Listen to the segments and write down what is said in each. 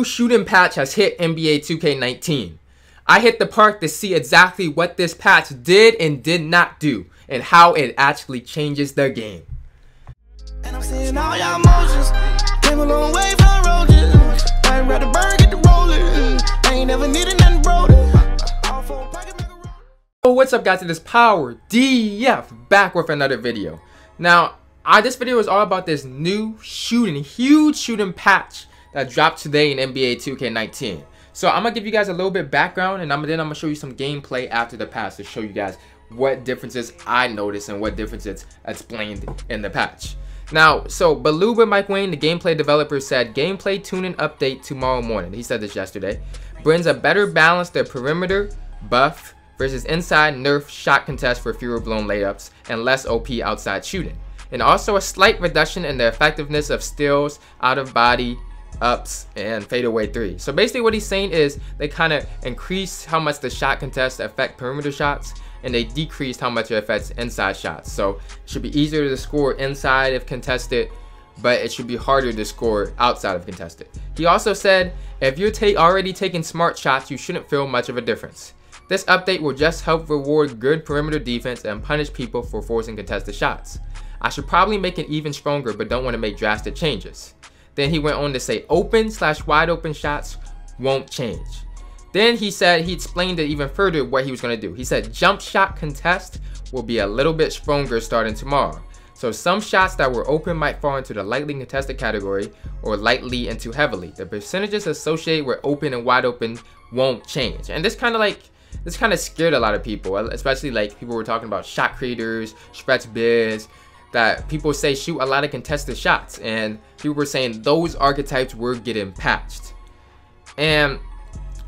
new shooting patch has hit NBA 2K19. I hit the park to see exactly what this patch did and did not do, and how it actually changes the game. And I'm seeing all y'all motions. Came a long way from roaches. I ain't ready to burn, get the rolling. I ain't never needed nothing broken. Oh, what's up guys, it is PowerGotGame back with another video. Now, this video is all about this new huge shooting patch that dropped today in NBA 2K19. So I'm gonna give you guys a little bit background, and then I'm gonna show you some gameplay after the patch to show you guys what differences I noticed and what differences explained in the patch. Now, so Beluga Mike Wayne, the gameplay developer, said gameplay tuning update tomorrow morning. He said this yesterday. Brings a better balance to perimeter buff versus inside nerf shot contest for fewer blown layups and less OP outside shooting. And also a slight reduction in the effectiveness of steals, out of body, ups, and fadeaway three. So basically what he's saying is they kind of increase how much the shot contests affect perimeter shots, and they decreased how much it affects inside shots. So it should be easier to score inside if contested, but it should be harder to score outside of contested. He also said if you're already taking smart shots, you shouldn't feel much of a difference. This update will just help reward good perimeter defense and punish people for forcing contested shots. I should probably make it even stronger, but don't want to make drastic changes. Then he went on to say open/wide open shots won't change. Then he said he explained it even further what he was going to do. He said jump shot contest will be a little bit stronger starting tomorrow. So some shots that were open might fall into the lightly contested category or lightly into heavily. The percentages associated with open and wide open won't change. And this kind of scared a lot of people, especially like people were talking about shot creators, stretch bigs, that people say shoot a lot of contested shots, and people were saying those archetypes were getting patched. And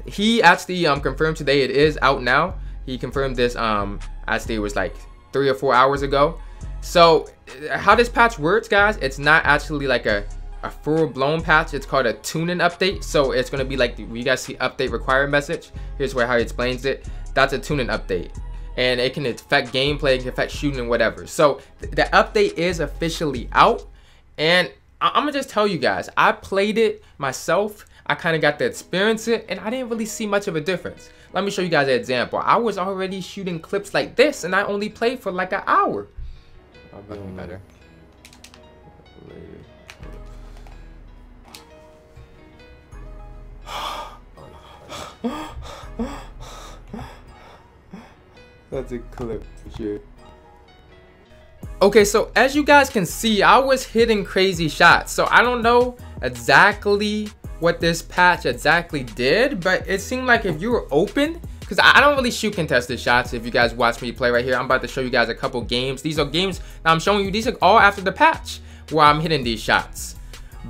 he actually confirmed today it is out now. He confirmed this actually it was like 3 or 4 hours ago. So how this patch works, guys, it's not actually like a full-blown patch. It's called a tuning update. So it's going to be like, you guys see update required message. Here's how he explains it. That's a tuning update, and it can affect gameplay, it can affect shooting and whatever. So the update is officially out, and I'm gonna just tell you guys, I played it myself. I kind of got to experience it, and I didn't really see much of a difference. Let me show you guys an example. I was already shooting clips like this, and I only played for like an hour. That'll be better. That's a clip for sure. Okay, so as you guys can see, I was hitting crazy shots. So I don't know exactly what this patch exactly did, but it seemed like if you were open, because I don't really shoot contested shots. If you guys watch me play right here, I'm about to show you guys a couple games. These are games that I'm showing you. These are all after the patch where I'm hitting these shots.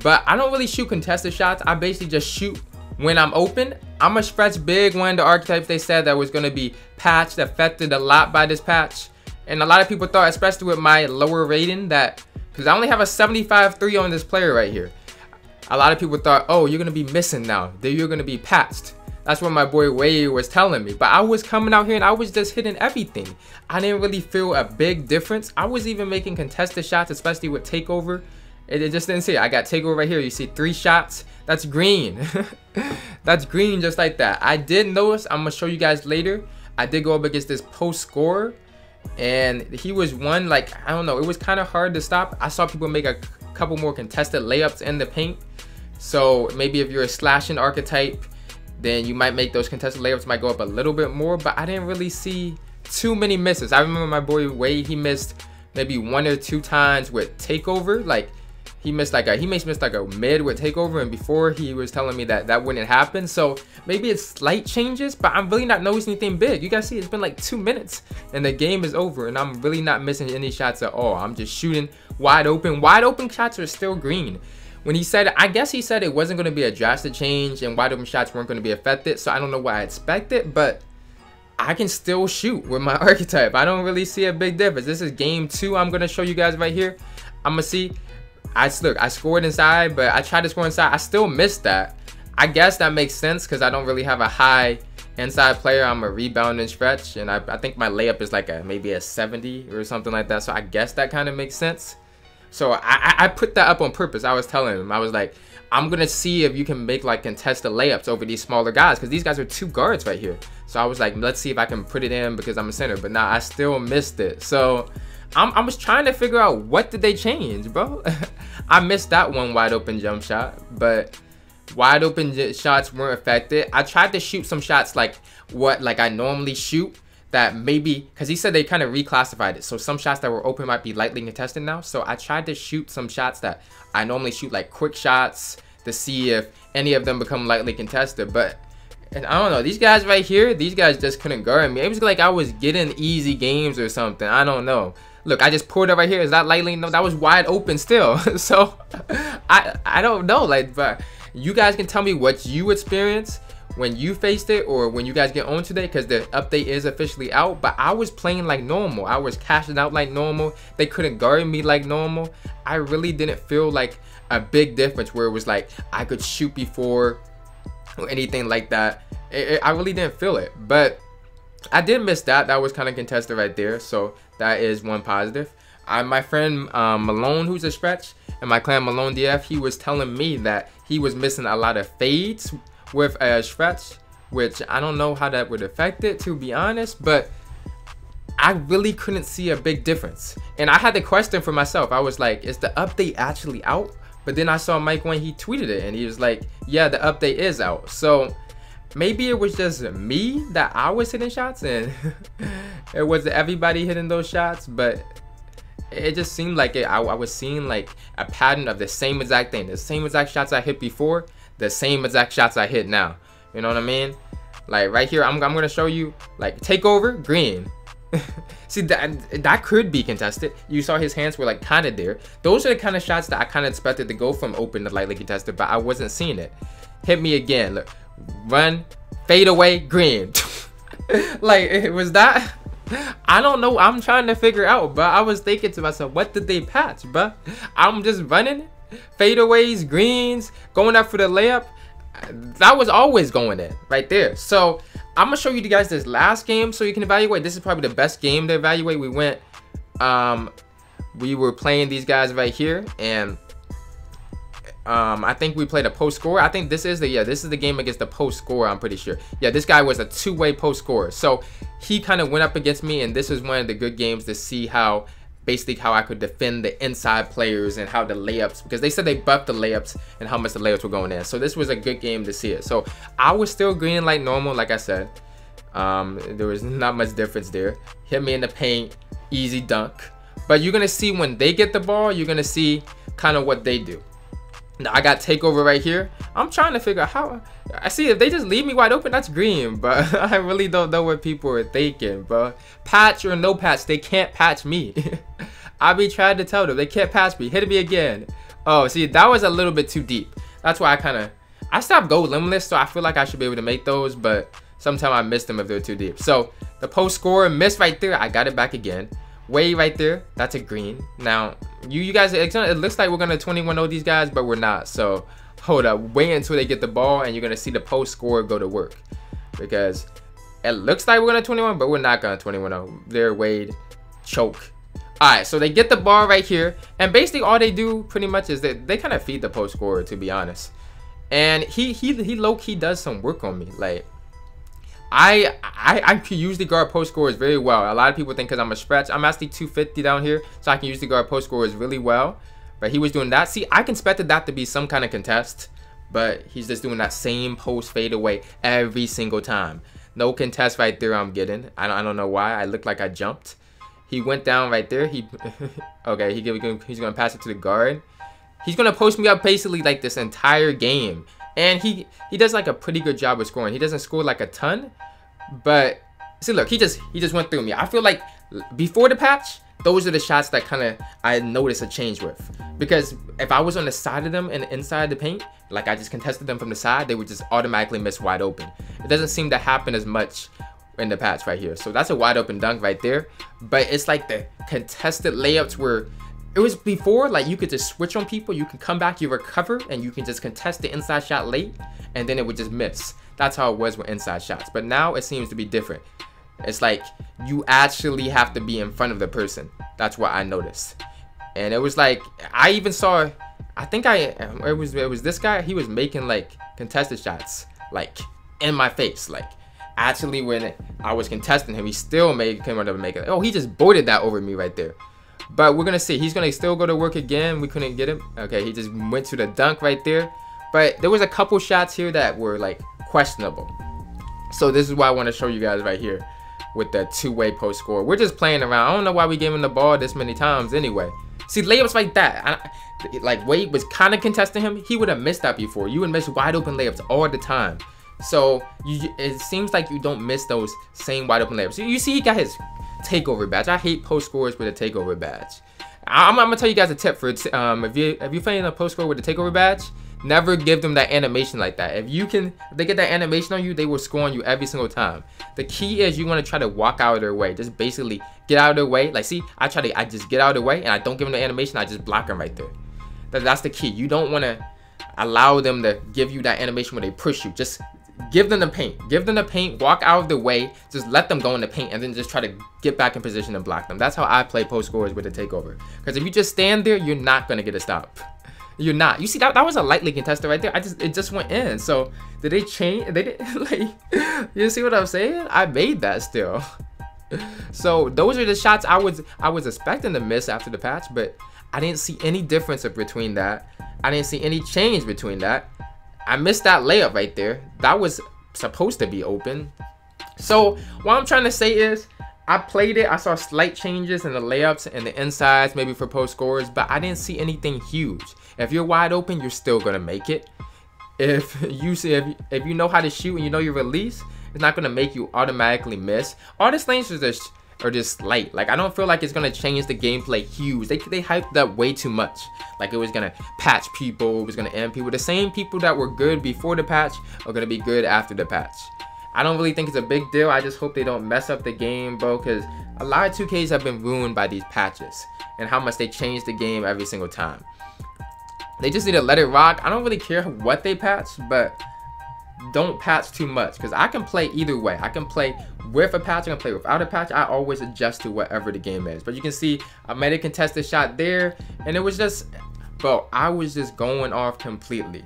But I don't really shoot contested shots. I basically just shoot when I'm open. I'm a stretch big. One of the archetypes they said that was going to be patched, affected a lot by this patch. And a lot of people thought, especially with my lower rating, that because I only have a 75-3 on this player right here, a lot of people thought, oh, you're going to be missing now, that you're going to be patched. That's what my boy Wade was telling me. But I was coming out here and I was just hitting everything. I didn't really feel a big difference. I was even making contested shots, especially with takeover. It just didn't see it. I got takeover right here. You see 3 shots. That's green. That's green just like that. I did notice, I'm going to show you guys later, I did go up against this post scorer, and he was one, like, I don't know, it was kind of hard to stop. I saw people make a couple more contested layups in the paint. So maybe if you're a slashing archetype, then you might make those contested layups might go up a little bit more, but I didn't really see too many misses. I remember my boy Wade, he missed maybe 1 or 2 times with takeover. Like he missed like a mid with takeover, and before he was telling me that that wouldn't happen. So maybe it's slight changes, but I'm really not noticing anything big. You guys see it's been like 2 minutes and the game is over, and I'm really not missing any shots at all. I'm just shooting wide open. Wide open shots are still green. When he said, I guess he said it wasn't going to be a drastic change and wide open shots weren't going to be affected. So I don't know what I expected, but I can still shoot with my archetype. I don't really see a big difference. This is game 2 I'm going to show you guys right here. I'm going to see. I scored inside, but I tried to score inside. I still missed that. I guess that makes sense because I don't really have a high inside player. I'm a rebound and stretch, and I think my layup is like maybe a 70 or something like that. So I guess that kind of makes sense. So I put that up on purpose. I was telling him, I was like, I'm gonna see if you can make like contested layups over these smaller guys, because these guys are 2 guards right here. So I was like, let's see if I can put it in because I'm a center, but nah, I still missed it. So I was trying to figure out what did they change, bro. I missed that one wide open jump shot, but wide open shots weren't affected. I tried to shoot some shots like I normally shoot, that maybe, because he said they kind of reclassified it, so some shots that were open might be lightly contested now. So I tried to shoot some shots that I normally shoot, like quick shots, to see if any of them become lightly contested. But and I don't know, these guys right here, these guys just couldn't guard me. It was like I was getting easy games or something. I don't know. Look, I just pulled it right here. Is that lightly? No, that was wide open still. So I don't know, like, but you guys can tell me what you experienced when you faced it, or when you guys get on today, because the update is officially out. But I was playing like normal. I was cashing out like normal. They couldn't guard me like normal. I really didn't feel like a big difference where it was like I could shoot before or anything like that. I really didn't feel it. But I did miss that. That was kind of contested right there. So that is one positive. My friend Malone, who's a stretch, and my clan Malone DF, he was telling me that he was missing a lot of fades with a stretch, which I don't know how that would affect it, to be honest, but I really couldn't see a big difference. And I had the question for myself. I was like, is the update actually out? But then I saw Mike when he tweeted it, and he was like, yeah, the update is out. So maybe it was just me that I was hitting shots, and it wasn't everybody hitting those shots, but it just seemed like I was seeing like a pattern of the same exact thing, the same exact shots I hit before, the same exact shots I hit now. You know what I mean? Like right here, I'm gonna show you, like, takeover, green. See, that could be contested. You saw his hands were like kind of there. Those are the kind of shots that I kind of expected to go from open to lightly contested, but I wasn't seeing it. Hit me again, look, run, fade away, green. Like, it was that. I don't know. I'm trying to figure out, but I was thinking to myself, what did they patch, bro? I'm just running fadeaways, greens, going up for the layup. That was always going in right there. So I'm gonna show you guys this last game so you can evaluate. This is probably the best game to evaluate. We were playing these guys right here, and I think we played a post score. I think this is the game against the post score. I'm pretty sure. Yeah, this guy was a 2-way post scorer, so he kind of went up against me, and this is one of the good games to see how basically how I could defend the inside players and how the layups, because they said they buffed the layups and how much the layups were going in. So this was a good game to see it. So I was still green like normal, like I said. There was not much difference there. Hit me in the paint, easy dunk. But you're gonna see when they get the ball, you're gonna see kind of what they do. Now I got takeover right here. I'm trying to figure out how. I see if they just leave me wide open, that's green, but I really don't know what people are thinking, bro. Patch or no patch, they can't patch me. I be trying to tell them they can't patch me. Hit me again. Oh, see, that was a little bit too deep. That's why I stopped go limitless, so I feel like I should be able to make those, but sometimes I miss them if they're too deep. So the post score missed right there. I got it back again. Way right there, that's a green. Now you guys, it looks like we're gonna 21-0 these guys, but we're not. So hold up, wait until they get the ball, and you're gonna see the post score go to work, because it looks like we're gonna 21, but we're not gonna 21-0. There, Wade, choke. All right, so they get the ball right here, and basically all they do pretty much is that they kind of feed the post scorer, to be honest. And he low-key does some work on me. Like, I can usually guard post scorers very well. A lot of people think because I'm a stretch, I'm actually 250 down here, so I can usually guard post scorers really well. But he was doing that. See, I expected that to be some kind of contest, but he's just doing that same post fade away every single time. No contest right there. I'm getting. I don't know why. I looked like I jumped. He went down right there. Okay. He's gonna pass it to the guard. He's gonna post me up basically like this entire game. And he does like a pretty good job of scoring. He doesn't score like a ton, but see, look, he just went through me. I feel like before the patch, those are the shots that kind of I noticed a change with, because if I was on the side of them and inside the paint, like I just contested them from the side, they would just automatically miss wide open. It doesn't seem to happen as much in the patch right here. So that's a wide open dunk right there. But it's like the contested layups where it was before, like you could just switch on people, you can come back, you recover, and you can just contest the inside shot late, and then it would just miss. That's how it was with inside shots. But now it seems to be different. It's like you actually have to be in front of the person. That's what I noticed. And it was like, I even saw, I think it was this guy. He was making like contested shots like in my face. Like actually when I was contesting him, he still came out to make it. Oh, he just boarded that over me right there. But we're gonna see. He's gonna still go to work again. We couldn't get him. Okay, he just went to the dunk right there. But there was a couple shots here that were like questionable. So this is why I want to show you guys right here with the two-way post score. We're just playing around. I don't know why we gave him the ball this many times anyway. See, layups like that. Like Wade was kind of contesting him. He would have missed that before. You would miss wide open layups all the time. So it seems like you don't miss those same wide open layups. You see, he got his takeover badge. I hate post scores with a takeover badge. I'm gonna tell you guys a tip for if you playing a post score with a takeover badge, never give them that animation like that. If they get that animation on you, they will score on you every single time. The key is you want to try to walk out of their way. Just basically get out of their way. Like, see, I just get out of the way and I don't give them the animation. I just block them right there. That's the key. You don't want to allow them to give you that animation where they push you. Just give them the paint. Give them the paint. Walk out of the way. Just let them go in the paint and then just try to get back in position and block them. That's how I play post scores with a takeover. Because if you just stand there, you're not going to get a stop. You're not. You see, that was a lightly contested right there. It just went in. So did they change? They didn't like. You see what I'm saying? I made that still. So those are the shots I was expecting to miss after the patch, but I didn't see any difference between that. I didn't see any change between that. I missed that layup right there. That was supposed to be open. So what I'm trying to say is, I played it. I saw slight changes in the layups and the insides, maybe for post scores, but I didn't see anything huge. If you're wide open, you're still gonna make it. If you know how to shoot and you know your release, it's not gonna make you automatically miss. All these things are just slight. Like, I don't feel like it's gonna change the gameplay huge. They hyped up way too much. Like it was gonna patch people, it was gonna end people. The same people that were good before the patch are gonna be good after the patch. I don't really think it's a big deal. I just hope they don't mess up the game, bro, because a lot of 2Ks have been ruined by these patches and how much they change the game every single time. They just need to let it rock. I don't really care what they patch, but don't patch too much, because I can play either way. I can play with a patch, I can play without a patch. I always adjust to whatever the game is. But you can see I made a contested shot there, and it was just, bro, I was just going off completely.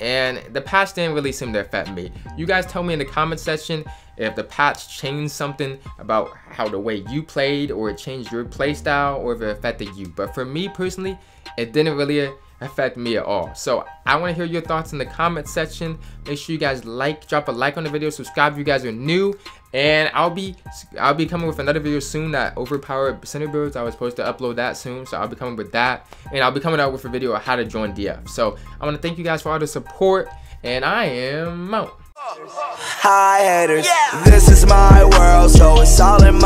And the patch didn't really seem to affect me. You guys tell me in the comment section if the patch changed something about how the way you played, or it changed your play style, or if it affected you. But for me personally, it didn't really affect me at all. So I want to hear your thoughts in the comment section. Make sure you guys drop a like on the video, subscribe if you guys are new, and I'll be coming with another video soon, that overpowered center builds. I was supposed to upload that soon, so I'll be coming with that, and I'll be coming out with a video on how to join DF. So I want to thank you guys for all the support, and I am out. Hi haters, this is my world, so it's all in my